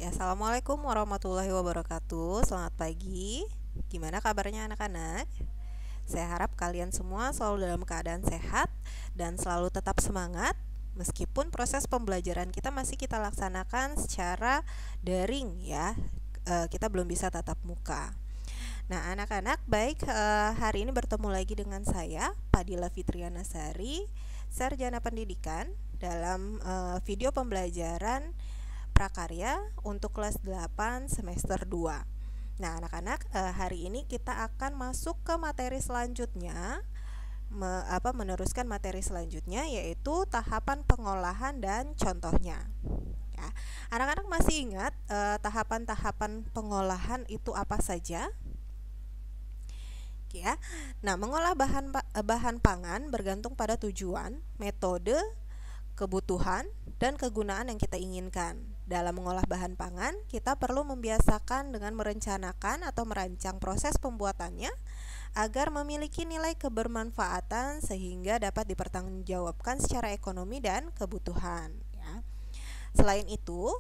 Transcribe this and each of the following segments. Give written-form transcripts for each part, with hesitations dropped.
Ya, assalamualaikum warahmatullahi wabarakatuh. Selamat pagi. Gimana kabarnya anak-anak? Saya harap kalian semua selalu dalam keadaan sehat dan selalu tetap semangat meskipun proses pembelajaran kita masih kita laksanakan secara daring ya. Kita belum bisa tatap muka. Nah, anak-anak, baik, hari ini bertemu lagi dengan saya, Padilla Fitriana Sari, Sarjana Pendidikan, dalam video pembelajaran prakarya untuk kelas 8 semester 2. Nah, anak-anak, hari ini kita akan masuk ke materi selanjutnya, meneruskan materi selanjutnya, yaitu tahapan pengolahan dan contohnya. Ya, anak-anak masih ingat tahapan-tahapan pengolahan itu apa saja? Ya, nah, mengolah bahan pangan bergantung pada tujuan, metode, kebutuhan, dan kegunaan yang kita inginkan. Dalam mengolah bahan pangan, kita perlu membiasakan dengan merencanakan atau merancang proses pembuatannya agar memiliki nilai kebermanfaatan sehingga dapat dipertanggungjawabkan secara ekonomi dan kebutuhan. Ya. Selain itu,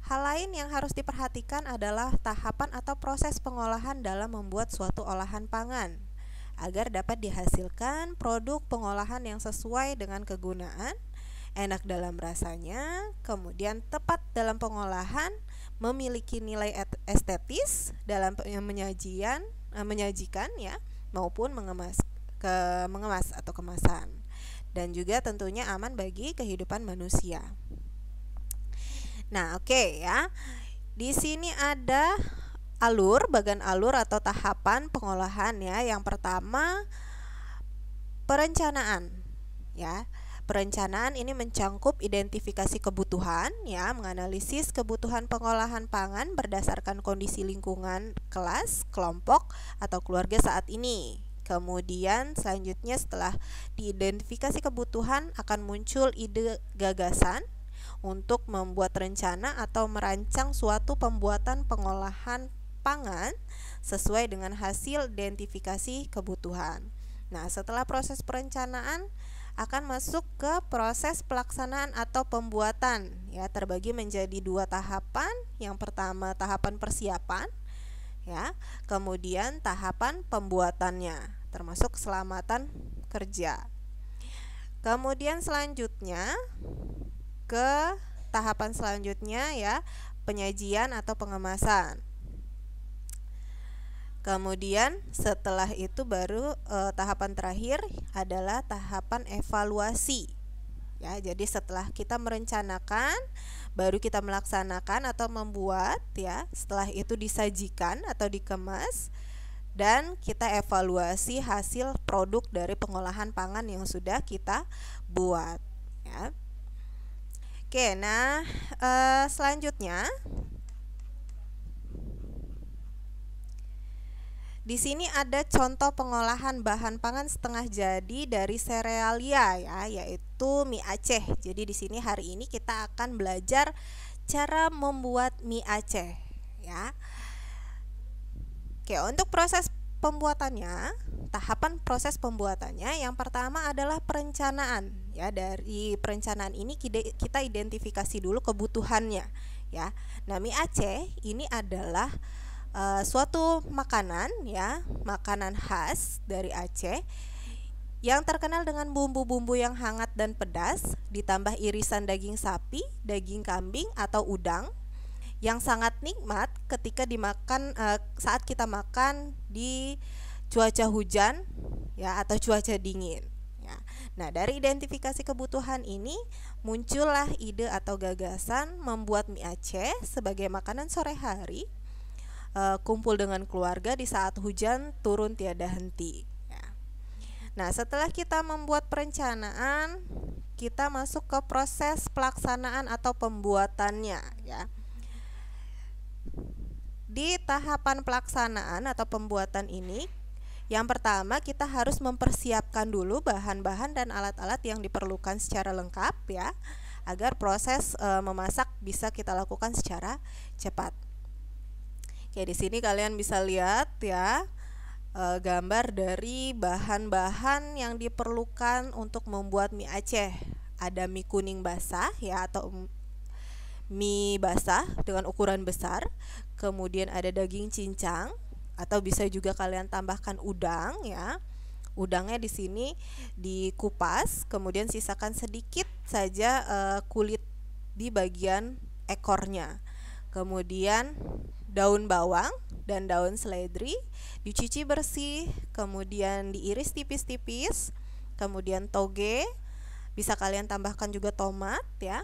hal lain yang harus diperhatikan adalah tahapan atau proses pengolahan dalam membuat suatu olahan pangan agar dapat dihasilkan produk pengolahan yang sesuai dengan kegunaan, enak dalam rasanya, kemudian tepat dalam pengolahan, memiliki nilai estetis dalam menyajikan ya, maupun mengemas atau kemasan, dan juga tentunya aman bagi kehidupan manusia. Nah, oke ya. Di sini ada bagan alur atau tahapan pengolahan ya. Yang pertama, perencanaan ya. Perencanaan ini mencangkup identifikasi kebutuhan ya, menganalisis kebutuhan pengolahan pangan berdasarkan kondisi lingkungan kelas, kelompok, atau keluarga saat ini. Kemudian selanjutnya setelah diidentifikasi kebutuhan akan muncul ide gagasan untuk membuat rencana atau merancang suatu pembuatan pengolahan pangan sesuai dengan hasil identifikasi kebutuhan. Nah, setelah proses perencanaan akan masuk ke proses pelaksanaan atau pembuatan ya, terbagi menjadi dua tahapan. Yang pertama tahapan persiapan ya, kemudian tahapan pembuatannya termasuk keselamatan kerja. Kemudian selanjutnya ke tahapan selanjutnya ya, penyajian atau pengemasan. Kemudian setelah itu baru tahapan terakhir adalah tahapan evaluasi. Ya, jadi setelah kita merencanakan, baru kita melaksanakan atau membuat ya. Setelah itu disajikan atau dikemas dan kita evaluasi hasil produk dari pengolahan pangan yang sudah kita buat ya. Oke, nah selanjutnya di sini ada contoh pengolahan bahan pangan setengah jadi dari serealia ya, yaitu mie Aceh. Jadi di sini hari ini kita akan belajar cara membuat mie Aceh ya. Oke, untuk proses pembuatannya, tahapan proses pembuatannya yang pertama adalah perencanaan ya. Dari perencanaan ini kita identifikasi dulu kebutuhannya ya. Nah, mie Aceh ini adalah suatu makanan ya, makanan khas dari Aceh yang terkenal dengan bumbu-bumbu yang hangat dan pedas, ditambah irisan daging sapi, daging kambing atau udang yang sangat nikmat ketika dimakan saat kita makan di cuaca hujan ya atau cuaca dingin ya. Nah, dari identifikasi kebutuhan ini muncullah ide atau gagasan membuat mie Aceh sebagai makanan sore hari, kumpul dengan keluarga di saat hujan turun tiada henti ya. Nah, setelah kita membuat perencanaan, kita masuk ke proses pelaksanaan atau pembuatannya ya. Di tahapan pelaksanaan atau pembuatan ini, yang pertama kita harus mempersiapkan dulu bahan-bahan dan alat-alat yang diperlukan secara lengkap ya, agar proses memasak bisa kita lakukan secara cepat. Oke, di sini kalian bisa lihat ya gambar dari bahan-bahan yang diperlukan untuk membuat mie Aceh. Ada mie kuning basah ya atau mie basah dengan ukuran besar, kemudian ada daging cincang atau bisa juga kalian tambahkan udang ya. Udangnya di sini dikupas, kemudian sisakan sedikit saja kulit di bagian ekornya. Kemudian daun bawang dan daun seledri dicuci bersih, kemudian diiris tipis-tipis. Kemudian toge, bisa kalian tambahkan juga tomat ya.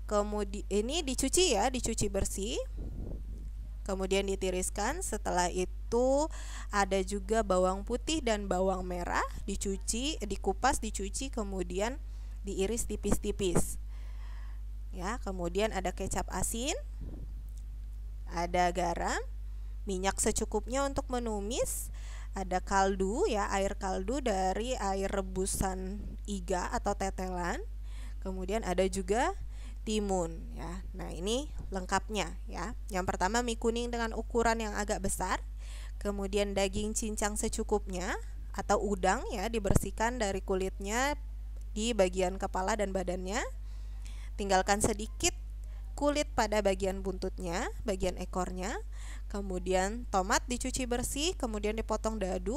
Kemudian ini dicuci ya, dicuci bersih. Kemudian ditiriskan. Setelah itu ada juga bawang putih dan bawang merah, dicuci, dikupas, dicuci, kemudian diiris tipis-tipis. Ya, kemudian ada kecap asin, ada garam, minyak secukupnya untuk menumis, ada kaldu ya, air kaldu dari air rebusan iga atau tetelan. Kemudian ada juga timun ya. Nah, ini lengkapnya ya. Yang pertama mie kuning dengan ukuran yang agak besar, kemudian daging cincang secukupnya atau udang ya, dibersihkan dari kulitnya di bagian kepala dan badannya. Tinggalkan sedikit kulit pada bagian buntutnya, bagian ekornya. Kemudian tomat dicuci bersih, kemudian dipotong dadu.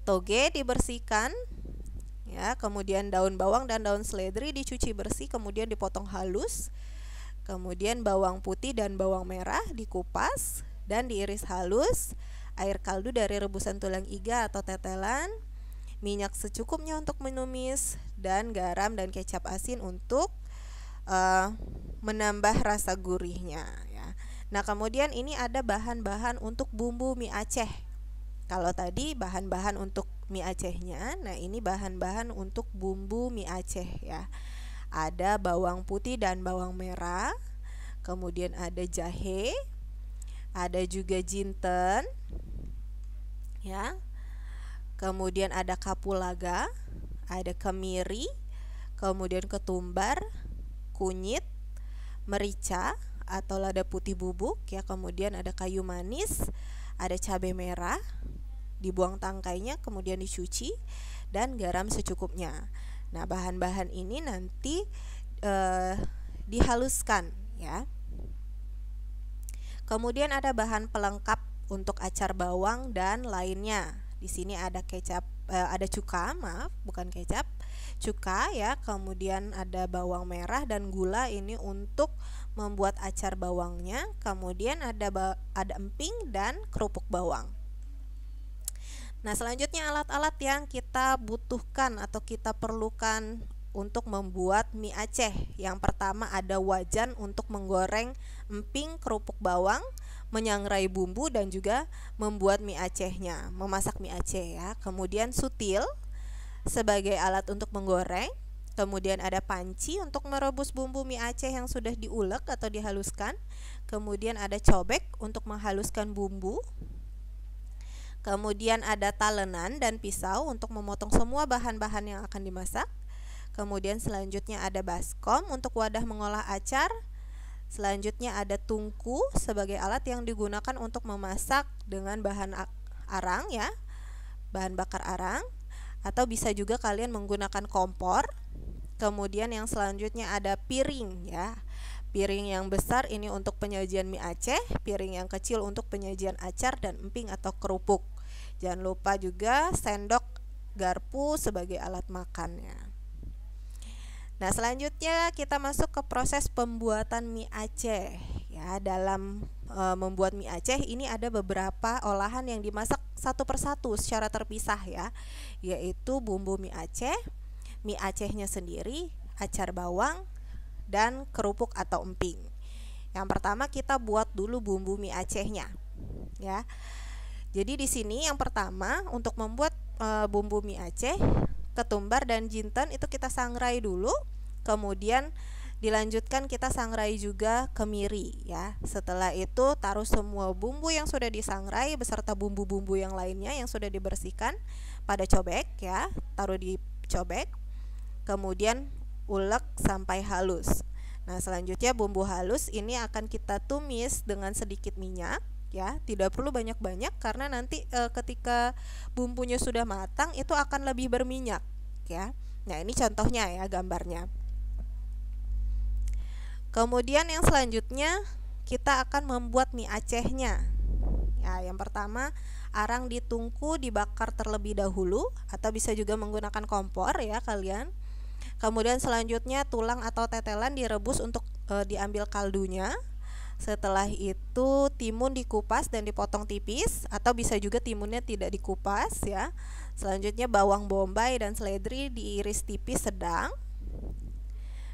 Toge dibersihkan ya, kemudian daun bawang dan daun seledri dicuci bersih, kemudian dipotong halus. Kemudian bawang putih dan bawang merah dikupas dan diiris halus. Air kaldu dari rebusan tulang iga atau tetelan, minyak secukupnya untuk menumis, dan garam dan kecap asin untuk menambah rasa gurihnya ya. Nah, kemudian ini ada bahan-bahan untuk bumbu mie Aceh. Kalau tadi bahan-bahan untuk mie Acehnya, nah ini bahan-bahan untuk bumbu mie Aceh ya. Ada bawang putih dan bawang merah, kemudian ada jahe, ada juga jinten ya. Kemudian ada kapulaga, ada kemiri, kemudian ketumbar, kunyit, merica atau lada putih bubuk ya, kemudian ada kayu manis, ada cabai merah, dibuang tangkainya kemudian dicuci, dan garam secukupnya. Nah, bahan-bahan ini nanti dihaluskan ya. Kemudian ada bahan pelengkap untuk acar bawang dan lainnya. Di sini ada kecap, ada cuka, maaf, bukan kecap, cuka ya. Kemudian ada bawang merah dan gula, ini untuk membuat acar bawangnya. Kemudian ada emping dan kerupuk bawang. Nah, selanjutnya alat-alat yang kita butuhkan atau kita perlukan untuk membuat mie Aceh. Yang pertama ada wajan untuk menggoreng emping, kerupuk bawang, menyangrai bumbu, dan juga membuat mie Acehnya, memasak mie Aceh ya. Kemudian sutil sebagai alat untuk menggoreng. Kemudian ada panci untuk merebus bumbu mie Aceh yang sudah diulek atau dihaluskan. Kemudian ada cobek untuk menghaluskan bumbu. Kemudian ada talenan dan pisau untuk memotong semua bahan-bahan yang akan dimasak. Kemudian selanjutnya ada baskom untuk wadah mengolah acar. Selanjutnya ada tungku sebagai alat yang digunakan untuk memasak dengan bahan arang ya, bahan bakar arang, atau bisa juga kalian menggunakan kompor. Kemudian yang selanjutnya ada piring ya. Piring yang besar ini untuk penyajian mie Aceh, piring yang kecil untuk penyajian acar dan emping atau kerupuk. Jangan lupa juga sendok garpu sebagai alat makannya. Nah, selanjutnya kita masuk ke proses pembuatan mie Aceh ya. Dalam membuat mie Aceh ini ada beberapa olahan yang dimasak satu persatu secara terpisah ya, yaitu bumbu mie Acehnya sendiri, acar bawang, dan kerupuk atau emping. Yang pertama kita buat dulu bumbu mie Acehnya ya. Jadi di sini yang pertama untuk membuat bumbu mie Aceh, ketumbar dan jinten itu kita sangrai dulu. Kemudian dilanjutkan kita sangrai juga kemiri ya. Setelah itu taruh semua bumbu yang sudah disangrai beserta bumbu-bumbu yang lainnya yang sudah dibersihkan pada cobek ya, taruh di cobek. Kemudian ulek sampai halus. Nah, selanjutnya bumbu halus ini akan kita tumis dengan sedikit minyak ya, tidak perlu banyak-banyak karena nanti ketika bumbunya sudah matang itu akan lebih berminyak ya. Nah, ini contohnya ya, gambarnya. Kemudian yang selanjutnya kita akan membuat mie Acehnya. Ya, yang pertama, arang ditungku dibakar terlebih dahulu atau bisa juga menggunakan kompor ya kalian. Kemudian selanjutnya tulang atau tetelan direbus untuk diambil kaldunya. Setelah itu timun dikupas dan dipotong tipis atau bisa juga timunnya tidak dikupas ya. Selanjutnya bawang bombay dan seledri diiris tipis sedang.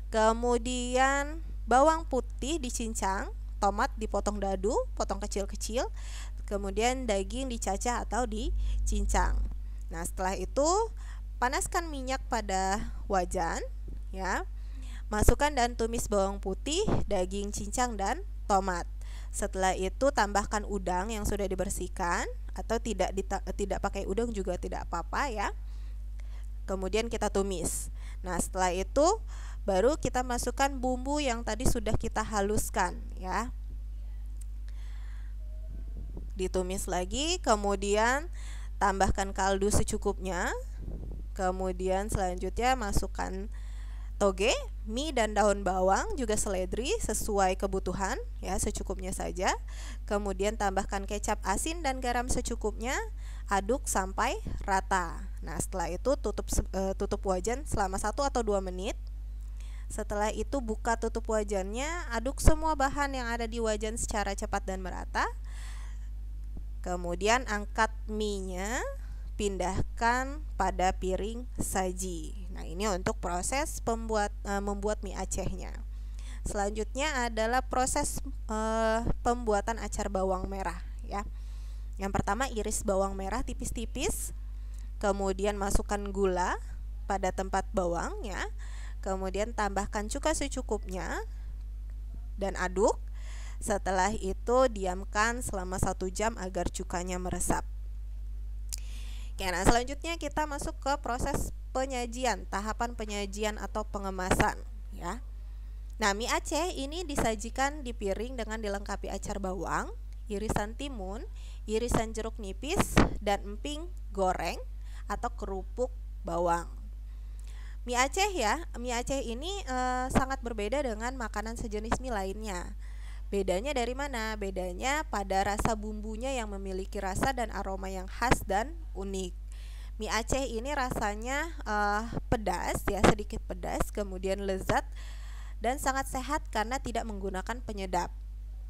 Kemudian bawang putih dicincang, tomat dipotong dadu, potong kecil-kecil. Kemudian daging dicacah atau dicincang. Nah, setelah itu panaskan minyak pada wajan ya. Masukkan dan tumis bawang putih, daging cincang dan tomat. Setelah itu tambahkan udang yang sudah dibersihkan atau tidak pakai udang juga tidak apa-apa ya. Kemudian kita tumis. Nah, setelah itu baru kita masukkan bumbu yang tadi sudah kita haluskan ya. Ditumis lagi, kemudian tambahkan kaldu secukupnya. Kemudian selanjutnya masukkan toge, mie dan daun bawang, juga seledri sesuai kebutuhan ya, secukupnya saja. Kemudian tambahkan kecap asin dan garam secukupnya, aduk sampai rata. Nah, setelah itu tutup wajan selama 1 atau 2 menit. Setelah itu buka tutup wajannya, aduk semua bahan yang ada di wajan secara cepat dan merata. Kemudian angkat mie-nya, pindahkan pada piring saji. Nah, ini untuk proses membuat mie Acehnya. Selanjutnya adalah proses pembuatan acar bawang merah ya. Yang pertama, iris bawang merah tipis-tipis. Kemudian masukkan gula pada tempat bawang ya. Kemudian tambahkan cuka secukupnya dan aduk. Setelah itu diamkan selama 1 jam agar cukanya meresap. Oke, nah selanjutnya kita masuk ke proses penyajian, tahapan penyajian atau pengemasan ya. Nah, mie Aceh ini disajikan di piring dengan dilengkapi acar bawang, irisan timun, irisan jeruk nipis, dan emping goreng atau kerupuk bawang. Mie Aceh ya, mie Aceh ini sangat berbeda dengan makanan sejenis mie lainnya. Bedanya dari mana? Bedanya pada rasa bumbunya yang memiliki rasa dan aroma yang khas dan unik. Mie Aceh ini rasanya pedas ya, sedikit pedas, kemudian lezat dan sangat sehat karena tidak menggunakan penyedap.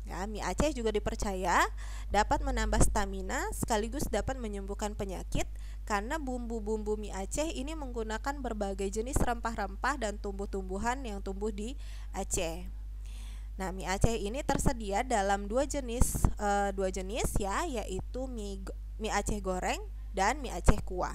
Ya, mie Aceh juga dipercaya dapat menambah stamina sekaligus dapat menyembuhkan penyakit karena bumbu-bumbu mie Aceh ini menggunakan berbagai jenis rempah-rempah dan tumbuh-tumbuhan yang tumbuh di Aceh. Nah, mie Aceh ini tersedia dalam dua jenis ya, yaitu mie Aceh goreng dan mie Aceh kuah.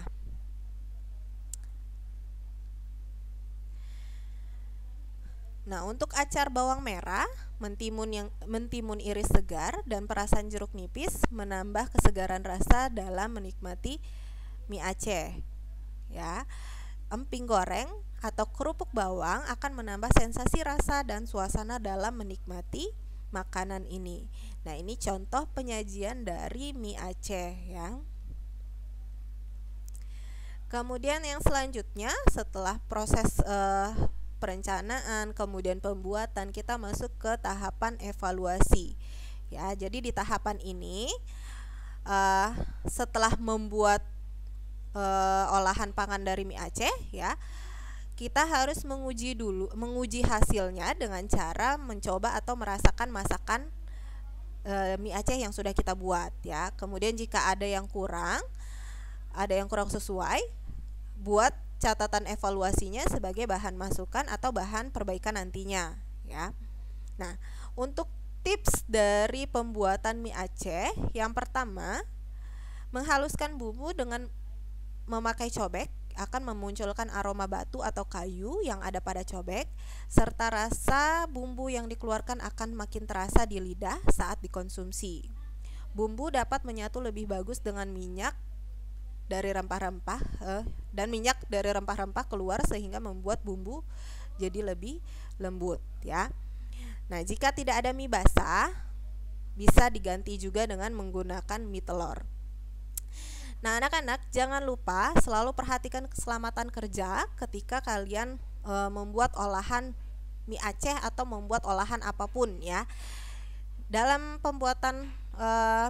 Nah, untuk acar bawang merah, mentimun iris segar dan perasan jeruk nipis menambah kesegaran rasa dalam menikmati mie Aceh. Ya. Emping goreng atau kerupuk bawang akan menambah sensasi rasa dan suasana dalam menikmati makanan ini. Nah, ini contoh penyajian dari mie Aceh ya. Kemudian yang selanjutnya setelah proses perencanaan, kemudian pembuatan, kita masuk ke tahapan evaluasi. Ya, jadi di tahapan ini setelah membuat olahan pangan dari mie Aceh ya, kita harus menguji hasilnya dengan cara mencoba atau merasakan masakan mie Aceh yang sudah kita buat ya. Kemudian jika ada yang kurang sesuai, buat catatan evaluasinya sebagai bahan masukan atau bahan perbaikan nantinya ya. Nah, untuk tips dari pembuatan mie Aceh, yang pertama, menghaluskan bumbu dengan memakai cobek akan memunculkan aroma batu atau kayu yang ada pada cobek, serta rasa bumbu yang dikeluarkan akan makin terasa di lidah saat dikonsumsi. Bumbu dapat menyatu lebih bagus dengan minyak dari rempah-rempah dan minyak dari rempah-rempah keluar sehingga membuat bumbu jadi lebih lembut ya. Nah, jika tidak ada mie basah, bisa diganti juga dengan menggunakan mie telur. Nah, anak-anak jangan lupa selalu perhatikan keselamatan kerja ketika kalian membuat olahan mie Aceh atau membuat olahan apapun ya. Dalam pembuatan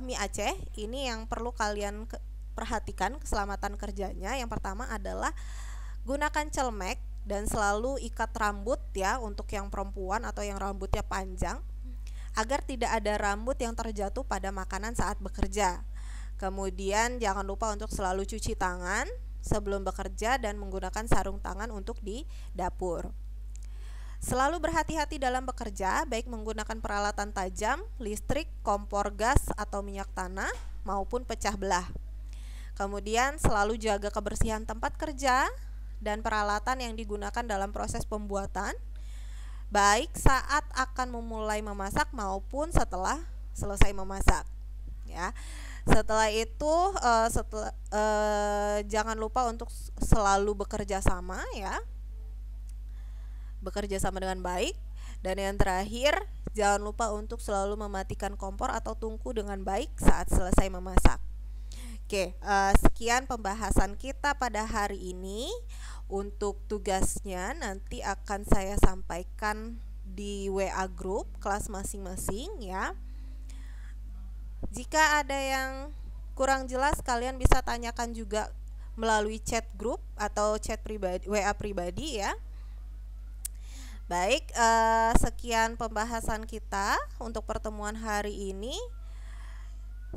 mie Aceh ini yang perlu kalian perhatikan keselamatan kerjanya. Yang pertama adalah gunakan celemek dan selalu ikat rambut ya untuk yang perempuan atau yang rambutnya panjang, agar tidak ada rambut yang terjatuh pada makanan saat bekerja. Kemudian jangan lupa untuk selalu cuci tangan sebelum bekerja dan menggunakan sarung tangan untuk di dapur. Selalu berhati-hati dalam bekerja, baik menggunakan peralatan tajam, listrik, kompor gas atau minyak tanah maupun pecah belah. Kemudian selalu jaga kebersihan tempat kerja dan peralatan yang digunakan dalam proses pembuatan, baik saat akan memulai memasak maupun setelah selesai memasak. Ya. Setelah itu jangan lupa untuk selalu bekerja sama ya. Bekerja sama dengan baik. Dan yang terakhir, jangan lupa untuk selalu mematikan kompor atau tungku dengan baik saat selesai memasak. Oke, sekian pembahasan kita pada hari ini. Untuk tugasnya nanti akan saya sampaikan di WA group kelas masing-masing ya. Jika ada yang kurang jelas, kalian bisa tanyakan juga melalui chat group atau chat pribadi, WA pribadi ya. Baik, sekian pembahasan kita untuk pertemuan hari ini.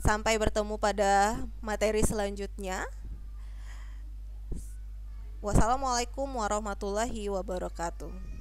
Sampai bertemu pada materi selanjutnya. Wassalamualaikum warahmatullahi wabarakatuh.